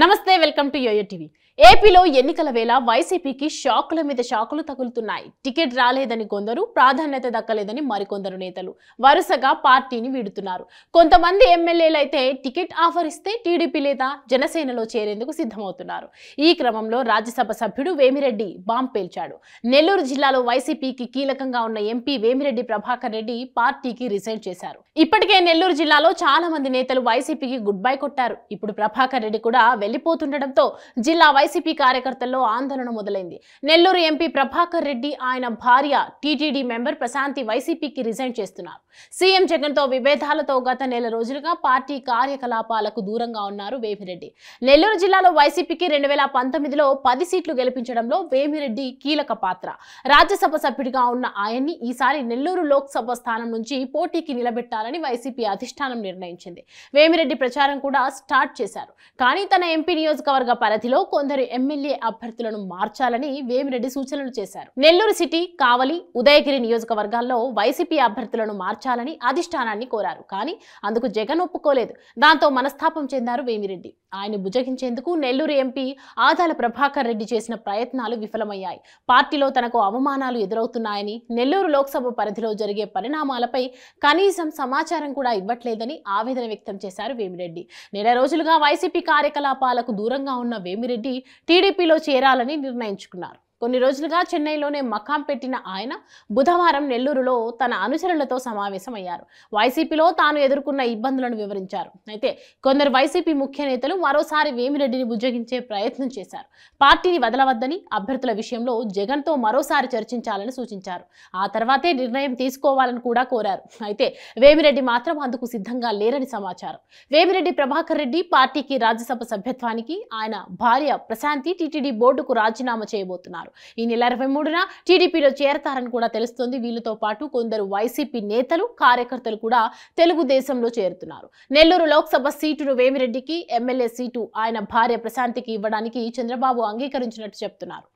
నమస్తే welcome to yo-yo TV. ఏపీలో ఎన్నికల వేళ వైసీపీకి షాకుల మీద షాకులు తగులుతున్నాయి. టికెట్ రాలేదని కొందరు, ప్రాధాన్యత దక్కలేదని మరికొందరు నేతలు వరుసగా పార్టీని వీడుతున్నారు. కొంతమంది ఎమ్మెల్యేలు అయితే టికెట్ ఆఫర్ ఇస్తే టీడీపీ లేదా జనసేనలో చేరేందుకు సిద్ధమవుతున్నారు. ఈ క్రమంలో రాజ్యసభ సభ్యుడు వేమిరెడ్డి బాంబ్ పేల్చాడు. నెల్లూరు జిల్లాలో వైసీపీకి కీలకంగా ఉన్న ఎంపీ వేమిరెడ్డి ప్రభాకర్ రెడ్డి పార్టీకి రిజైన్ చేశారు. ఇప్పటికే నెల్లూరు జిల్లాలో చాలా మంది నేతలు వైసీపీకి గుడ్ బై కొట్టారు. ఇప్పుడు ప్రభాకర్ రెడ్డి కూడా వెళ్లిపోతుండటంతో జిల్లా వైసీపీ కార్యకర్తల్లో ఆందోళన మొదలైంది. నెల్లూరు ఎంపీ ప్రభాకర్ రెడ్డి, ఆయన భార్య టీటీడీ మెంబర్ ప్రశాంతి వైసీపీకి రిజైన్ చేస్తున్నారు. సీఎం జగన్ తో విభేదాలతో గత నెల రోజులుగా పార్టీ కార్యకలాపాలకు దూరంగా ఉన్నారు వేమిరెడ్డి. నెల్లూరు జిల్లాలో వైసీపీకి 2019లో 10 సీట్లు గెలిపించడంలో వేమిరెడ్డి కీలక పాత్ర. రాజ్యసభ సభ్యుడిగా ఉన్న ఆయన్ని ఈసారి నెల్లూరు లోక్సభ స్థానం నుంచి పోటీకి నిలబెట్టాలని వైసీపీ అధిష్టానం నిర్ణయించింది. వేమిరెడ్డి ప్రచారం కూడా స్టార్ట్ చేశారు. కానీ తన ఎంపీ నియోజకవర్గ పరిధిలో కొందరు ఎమ్మెల్యే అభ్యర్థులను మార్చాలని వేమిరెడ్డి సూచనలు చేశారు. నెల్లూరు సిటీ, కావలి, ఉదయగిరి నియోజకవర్గాల్లో వైసీపీ అభ్యర్థులను మార్చాలని అధిష్టానాన్ని కోరారు. కానీ అందుకు జగన్ ఒప్పుకోలేదు. దాంతో మనస్తాపం చెందారు వేమిరెడ్డి. ఆయన్ని బుజ్జగించేందుకు నెల్లూరు ఎంపీ ఆదాల ప్రభాకర్ రెడ్డి చేసిన ప్రయత్నాలు విఫలమయ్యాయి. పార్టీలో తనకు అవమానాలు ఎదురవుతున్నాయని, నెల్లూరు లోక్సభ పరిధిలో జరిగే పరిణామాలపై కనీసం సమాచారం కూడా ఇవ్వట్లేదని ఆవేదన వ్యక్తం చేశారు వేమిరెడ్డి. నెల రోజులుగా వైసీపీ కార్యకలాపాలకు దూరంగా ఉన్న వేమిరెడ్డి టీడీపీలో చేరాలని నిర్ణయించుకున్నారు. కొన్ని రోజులుగా చెన్నైలోనే మకాం పెట్టిన ఆయన బుధవారం నెల్లూరులో తన అనుచరులతో సమావేశమయ్యారు. వైసీపీలో తాను ఎదుర్కొన్న ఇబ్బందులను వివరించారు. అయితే కొందరు వైసీపీ ముఖ్య నేతలు మరోసారి వేమిరెడ్డిని బుజ్జగించే ప్రయత్నం చేశారు. పార్టీని వదలవద్దని, అభ్యర్థుల విషయంలో జగన్తో మరోసారి చర్చించాలని సూచించారు. ఆ తర్వాతే నిర్ణయం తీసుకోవాలని కూడా కోరారు. అయితే వేమిరెడ్డి మాత్రం అందుకు సిద్ధంగా లేరని సమాచారం. వేమిరెడ్డి ప్రభాకర్ రెడ్డి పార్టీకి రాజ్యసభ సభ్యత్వానికి, ఆయన భార్య ప్రశాంతి టీటీడీ బోర్డుకు రాజీనామా చేయబోతున్నారు. ఈ నెల 23న టీడీపీలో చేరతారని కూడా తెలుస్తోంది. వీళ్ళతో పాటు కొందరు వైసీపీ నేతలు, కార్యకర్తలు కూడా తెలుగుదేశంలో చేరుతున్నారు. నెల్లూరు లోక్సభ సీటును వేమిరెడ్డికి, ఎమ్మెల్యే సీటు ఆయన భార్య ప్రశాంతికి ఇవ్వడానికి చంద్రబాబు అంగీకరించినట్టు చెప్తున్నారు.